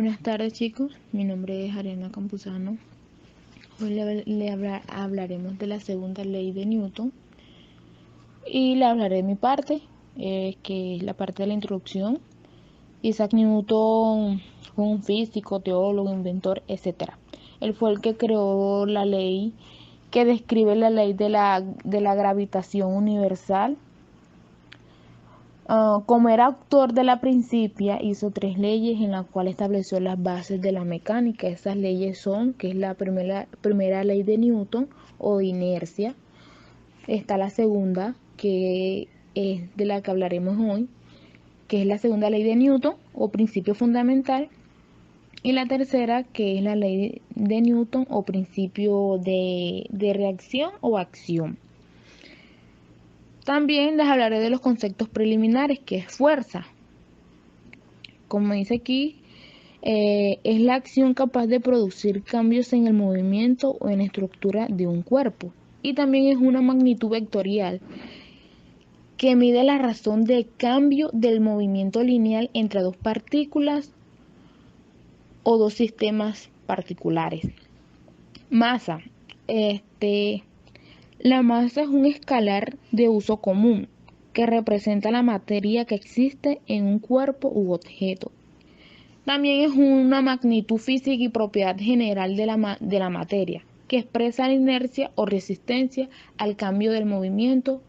Buenas tardes chicos, mi nombre es Ariana Campuzano. Hoy hablaremos de la segunda ley de Newton y le hablaré de mi parte, que es la parte de la introducción. Isaac Newton fue un físico, teólogo, inventor, etc. Él fue el que creó la ley que describe la ley de la gravitación universal. Como era autor de la Principia, hizo 3 leyes en las cuales estableció las bases de la mecánica. Esas leyes son, que es la primera ley de Newton o de inercia. Está la segunda, que es de la que hablaremos hoy, que es la segunda ley de Newton o principio fundamental. Y la tercera, que es la ley de Newton o principio de reacción o acción. También les hablaré de los conceptos preliminares, que es fuerza. Como dice aquí, es la acción capaz de producir cambios en el movimiento o en la estructura de un cuerpo. Y también es una magnitud vectorial que mide la razón de cambio del movimiento lineal entre dos partículas o dos sistemas particulares. Masa. La masa es un escalar de uso común que representa la materia que existe en un cuerpo u objeto. También es una magnitud física y propiedad general de la materia, que expresa la inercia o resistencia al cambio del movimiento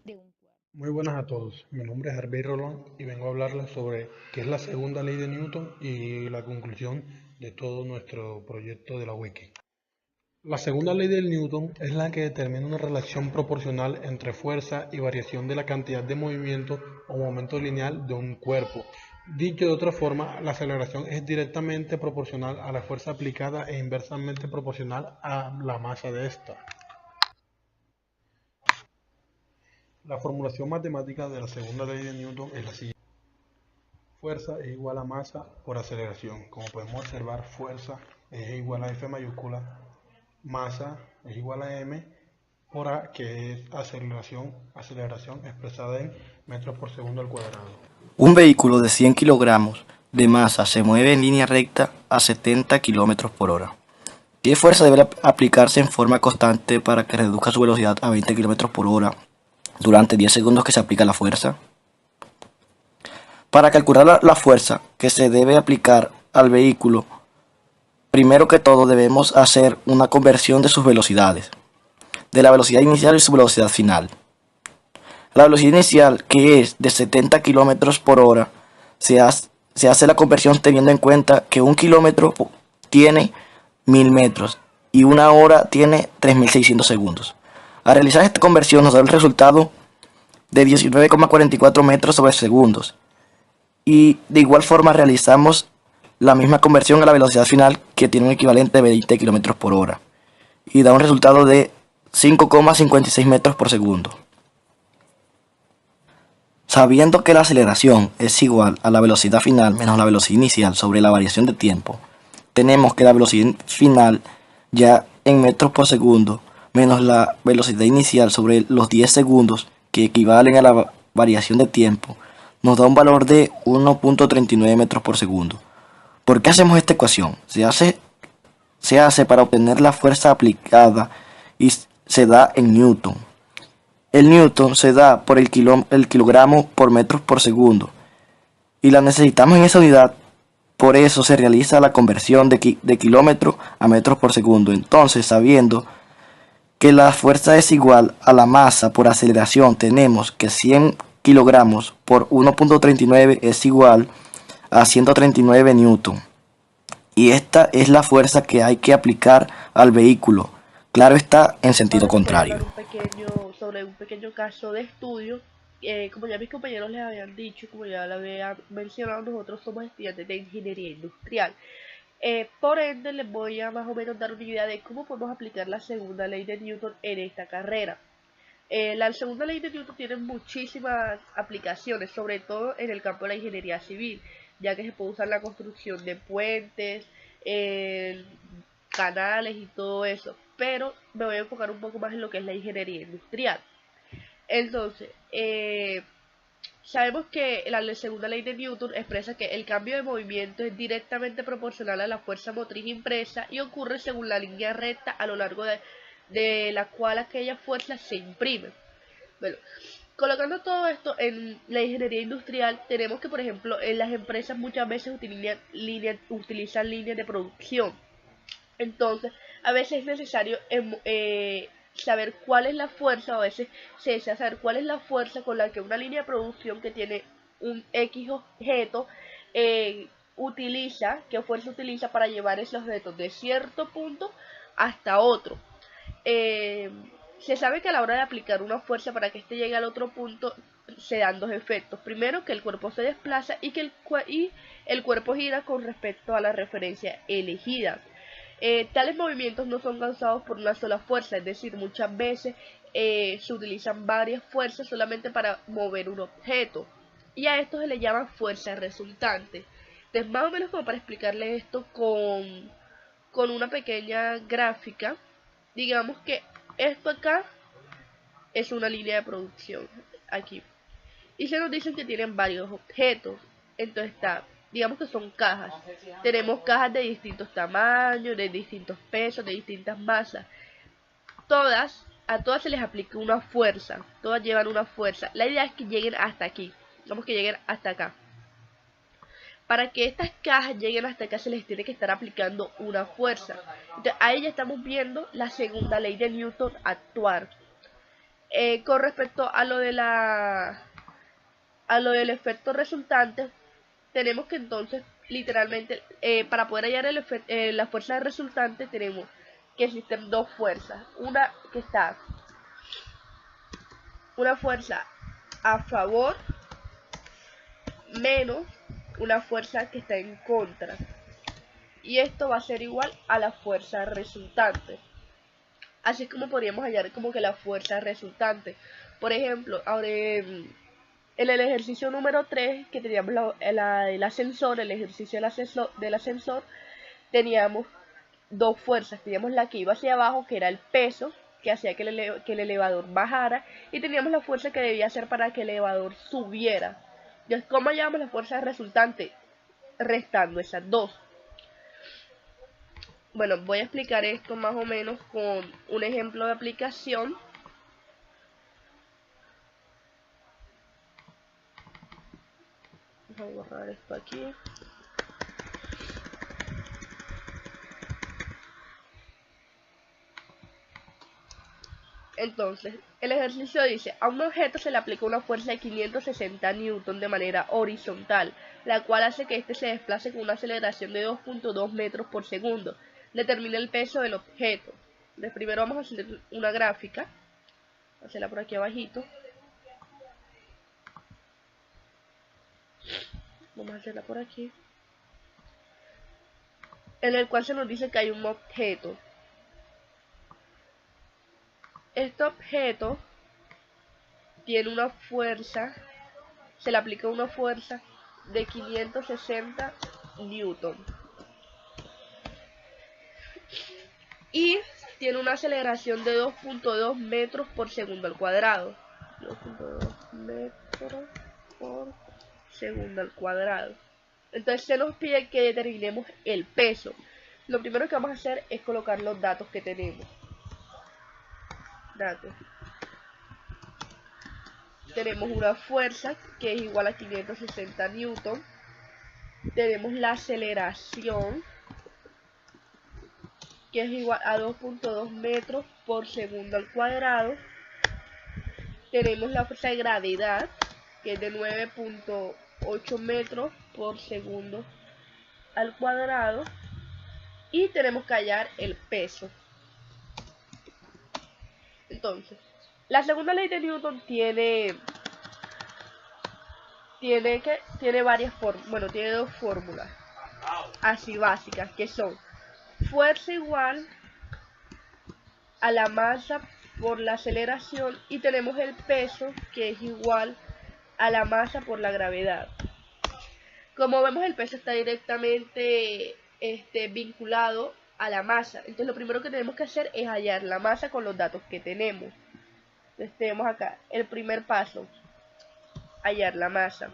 de un cuerpo. Muy buenas a todos, mi nombre es Harvey Rolón y vengo a hablarles sobre qué es la segunda ley de Newton y la conclusión de todo nuestro proyecto de la Wiki. La segunda ley de Newton es la que determina una relación proporcional entre fuerza y variación de la cantidad de movimiento o momento lineal de un cuerpo. Dicho de otra forma, la aceleración es directamente proporcional a la fuerza aplicada e inversamente proporcional a la masa de esta. La formulación matemática de la segunda ley de Newton es la siguiente. Fuerza es igual a masa por aceleración. Como podemos observar, fuerza es igual a F mayúscula, masa es igual a M por A, que es aceleración expresada en metros por segundo al cuadrado. Un vehículo de 100 kilogramos de masa se mueve en línea recta a 70 kilómetros por hora. ¿Qué fuerza debe aplicarse en forma constante para que reduzca su velocidad a 20 kilómetros por hora durante 10 segundos que se aplica la fuerza? Para calcular la fuerza que se debe aplicar al vehículo, primero que todo debemos hacer una conversión de sus velocidades, de la velocidad inicial y su velocidad final. La velocidad inicial, que es de 70 kilómetros por hora, se hace la conversión teniendo en cuenta que 1 kilómetro tiene 1000 metros y 1 hora tiene 3600 segundos. Al realizar esta conversión nos da el resultado de 19,44 metros sobre segundos. Y de igual forma realizamos la misma conversión a la velocidad final, que tiene un equivalente de 20 kilómetros por hora. Y da un resultado de 5,56 metros por segundo. Sabiendo que la aceleración es igual a la velocidad final menos la velocidad inicial sobre la variación de tiempo, tenemos que la velocidad final ya en metros por segundo menos la velocidad inicial sobre los 10 segundos, que equivalen a la variación de tiempo, nos da un valor de 1,39 metros por segundo. ¿Por qué hacemos esta ecuación? Se hace para obtener la fuerza aplicada y se da en Newton. El Newton se da por el kilogramo por metros por segundo y la necesitamos en esa unidad. Por eso se realiza la conversión de kilómetro a metros por segundo. Entonces, sabiendo que la fuerza es igual a la masa por aceleración, tenemos que 100 kilogramos por 1,39 es igual a 139 newton. Y esta es la fuerza que hay que aplicar al vehículo. Claro está, en sentido Ahora les voy a contrario. hablar sobre un pequeño caso de estudio. Como ya mis compañeros les habían dicho, como ya lo había mencionado, nosotros somos estudiantes de ingeniería industrial. Por ende, les voy a más o menos dar una idea de cómo podemos aplicar la segunda ley de Newton en esta carrera. La segunda ley de Newton tiene muchísimas aplicaciones, sobre todo en el campo de la ingeniería civil, ya que se puede usar la construcción de puentes, canales y todo eso. Pero me voy a enfocar un poco más en lo que es la ingeniería industrial. Entonces, Sabemos que la segunda ley de Newton expresa que el cambio de movimiento es directamente proporcional a la fuerza motriz impresa y ocurre según la línea recta a lo largo de la cual aquella fuerza se imprime. Bueno, colocando todo esto en la ingeniería industrial, tenemos que, por ejemplo, en las empresas muchas veces utilizan líneas de producción. Entonces, a veces es necesario saber cuál es la fuerza, o a veces se desea saber cuál es la fuerza con la que una línea de producción que tiene un X objeto qué fuerza utiliza para llevar ese objeto de cierto punto hasta otro. Se sabe que a la hora de aplicar una fuerza para que éste llegue al otro punto se dan dos efectos. Primero, que el cuerpo se desplaza y que el cuerpo gira con respecto a la referencia elegida. Tales movimientos no son causados por una sola fuerza, es decir, muchas veces se utilizan varias fuerzas solamente para mover un objeto, y a esto se le llama fuerza resultante. Entonces, más o menos como para explicarle esto con una pequeña gráfica, digamos que esto acá es una línea de producción, aquí, y se nos dicen que tienen varios objetos. Entonces digamos que son cajas. Tenemos cajas de distintos tamaños, de distintos pesos, de distintas masas. A todas se les aplica una fuerza. Todas llevan una fuerza. La idea es que lleguen hasta aquí. Digamos que lleguen hasta acá. Para que estas cajas lleguen hasta acá se les tiene que estar aplicando una fuerza. Entonces ahí ya estamos viendo la segunda ley de Newton actuar. Con respecto a lo del efecto resultante, tenemos que entonces literalmente para poder hallar la fuerza resultante tenemos que existen dos fuerzas. Una que está una fuerza a favor menos una fuerza que está en contra, y esto va a ser igual a la fuerza resultante. Así es como podríamos hallar como que la fuerza resultante. Por ejemplo, ahora en el ejercicio número 3, que teníamos el ascensor, el ejercicio del ascensor, teníamos dos fuerzas. Teníamos la que iba hacia abajo, que era el peso, que hacía que el elevador bajara, y teníamos la fuerza que debía hacer para que el elevador subiera. Entonces, ¿cómo hallamos la fuerza resultante? Restando esas dos. Bueno, voy a explicar esto más o menos con un ejemplo de aplicación. Voy a borrar esto aquí. Entonces, el ejercicio dice: a un objeto se le aplica una fuerza de 560 newton de manera horizontal, la cual hace que éste se desplace con una aceleración de 2.2 metros por segundo. Determina el peso del objeto. Entonces, primero vamos a hacer una gráfica. Voy a hacerla por aquí abajito. Vamos a hacerla por aquí. En el cual se nos dice que hay un objeto. Este objeto tiene una fuerza, se le aplica una fuerza de 560 newton. Y tiene una aceleración de 2.2 metros por segundo al cuadrado. 2.2 metros por segundo al cuadrado. Entonces se nos pide que determinemos el peso. Lo primero que vamos a hacer es colocar los datos que tenemos. Datos. Tenemos una fuerza que es igual a 560 newton. Tenemos la aceleración, que es igual a 2.2 metros por segundo al cuadrado. Tenemos la fuerza de gravedad, que es de 9.8 metros por segundo al cuadrado. Y tenemos que hallar el peso. Entonces, la segunda ley de Newton tiene varias fórmulas. Bueno, tiene dos fórmulas así básicas, que son fuerza igual a la masa por la aceleración, y tenemos el peso, que es igual a la masa por la gravedad. Como vemos, el peso está directamente vinculado a la masa. Entonces lo primero que tenemos que hacer es hallar la masa con los datos que tenemos. Entonces tenemos acá el primer paso. hallar la masa.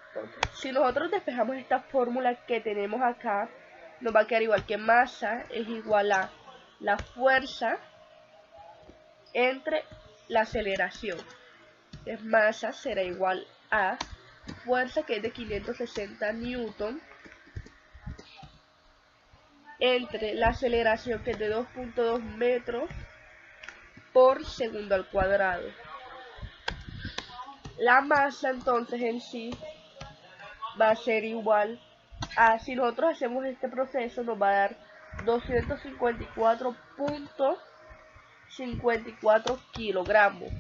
Entonces, si nosotros despejamos esta fórmula que tenemos acá, nos va a quedar igual que masa es igual a la fuerza entre la aceleración. Entonces, masa será igual a fuerza, que es de 560 newton, entre la aceleración, que es de 2.2 metros por segundo al cuadrado. La masa entonces en sí va a ser igual a, si nosotros hacemos este proceso, nos va a dar 254.54 kilogramos.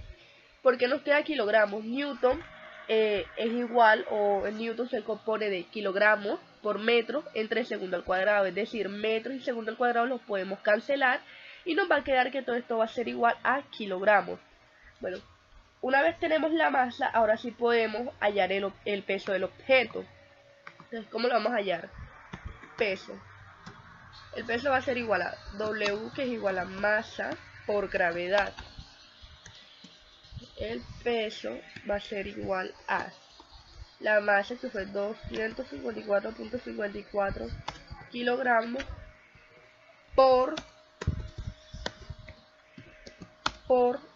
¿Por qué nos queda kilogramos? Newton es igual, o el newton se compone de kilogramos por metro entre segundo al cuadrado, es decir, metros y segundo al cuadrado los podemos cancelar y nos va a quedar que todo esto va a ser igual a kilogramos. Bueno, una vez tenemos la masa, ahora sí podemos hallar el peso del objeto. Entonces, ¿cómo lo vamos a hallar? Peso. El peso va a ser igual a W, que es igual a masa por gravedad. El peso va a ser igual a la masa, que fue 254.54 kilogramos, por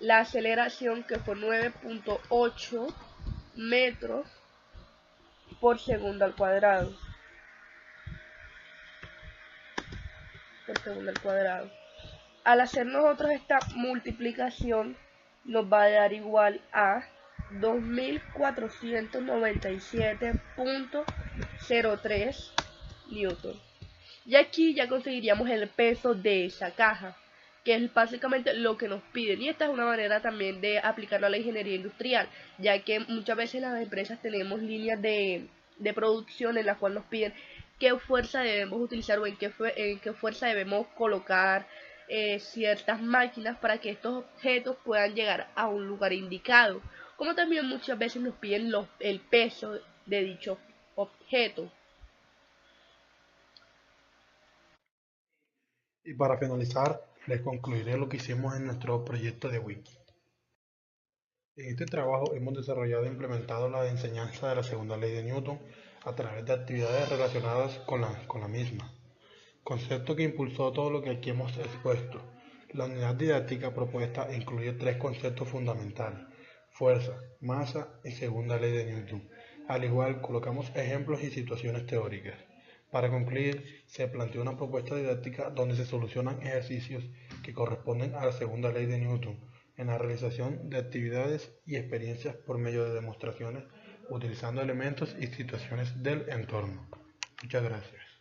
la aceleración, que fue 9.8 metros por segundo al cuadrado. Al hacer nosotros esta multiplicación, nos va a dar igual a 2497.03 newton. Y aquí ya conseguiríamos el peso de esa caja, que es básicamente lo que nos piden. Y esta es una manera también de aplicarlo a la ingeniería industrial, ya que muchas veces las empresas tenemos líneas de producción en las cuales nos piden qué fuerza debemos utilizar, o en qué fuerza debemos colocar ciertas máquinas para que estos objetos puedan llegar a un lugar indicado. Como también muchas veces nos piden el peso de dicho objeto. Y para finalizar, les concluiré lo que hicimos en nuestro proyecto de Wiki. En este trabajo hemos desarrollado e implementado la enseñanza de la segunda ley de Newton a través de actividades relacionadas con la misma, concepto que impulsó todo lo que aquí hemos expuesto. La unidad didáctica propuesta incluye 3 conceptos fundamentales: fuerza, masa y segunda ley de Newton. Al igual, colocamos ejemplos y situaciones teóricas. Para concluir, se planteó una propuesta didáctica donde se solucionan ejercicios que corresponden a la segunda ley de Newton en la realización de actividades y experiencias por medio de demostraciones utilizando elementos y situaciones del entorno. Muchas gracias.